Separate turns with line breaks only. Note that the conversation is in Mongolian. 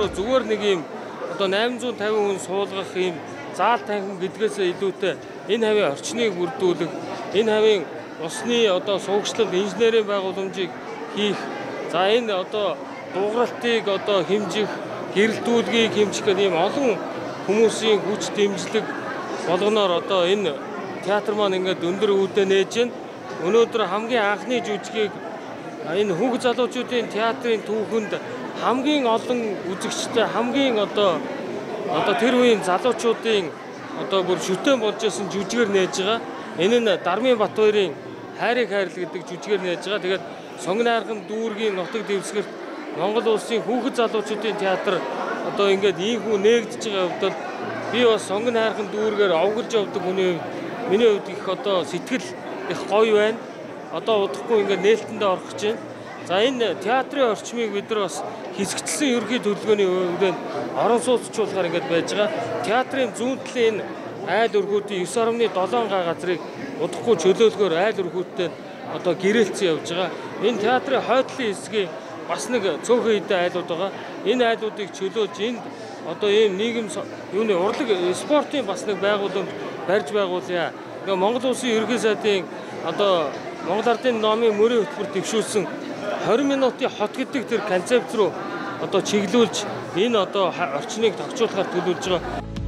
өөрөө зүгээр нэг юм одоо 850 хүн суулгах юм заал танхим гэдгээс илүүтэй энэ хавийн орчныг бүрдүүлэх, энэ хавийн усны одоо суугчлалт инженерийн байгууламжийг хийх, за энэ одоо дууралтыг одоо хэмжих, гэрэлтүүлгийг хэмжих гэдэг ийм олон хүмүүсийн хүч дэмжлэг болгоноор одоо энэ театр маань ингээд өндөр үүдээ нээж байна. Өнөөдөр хамгийн анхны жүжигийг энэ хүүхэд залуучуудын театрын түүхэнд хамгийн олон үзэгчтэй хамгийн одоо тэр үеийн залуучуудын одоо бүр шүтэн болж байсан жүжигээр нээж байгаа. Энэ нь Дармын Батбаярын Хайрыг хайрл гэдэг жүжигээр нээж байгаа. Тэгээд Сонгон найрхан дүүргийн нутаг дэвсгэрт Монгол улсын хүүхэд залуучуудын театр одоо ингээд ийхүү нээгдэж байгаа хувьд би бас Сонгон найрхан дүүргээр овгорж явдаг хүний миний хувьд их одоо сэтгэл их гоё байна. Одоо удахгүй ингээд нээлтэндээ орох гэж байна. За энэ театрын орчмыг бид нар бас хэсэгчлэн ерөнхий төлөвлөгөөний хүрээнд орон сууцчлуулахаар ингээд байж байгаа. Театрын зүүн талын энэ айл өргүүдийн 9.7 га газрыг удахгүй чөлөөлөхөөр айл өргүүдтэй одоо гэрээлцэн явж байгаа. Энэ театрын хойдлын хэсгийн бас нэг цөөхөн хэдэн айлууд байгаа. Энэ айлуудыг чөлөөж энд одоо ийм нийгэм юуны урлаг спортын бас нэг байгууламж барьж байгуулъя. Ингээ Монгол Улсын ерөнхий сайдын одоо Монгол Ардын номын мөрийн хөтөлбөр дэвшүүлсэн 20 минутын хот гэдэг тэр концепт руу одоо чиглүүлж энэ одоо орчныг тогтчуулахаар төлөвлөж байгаа.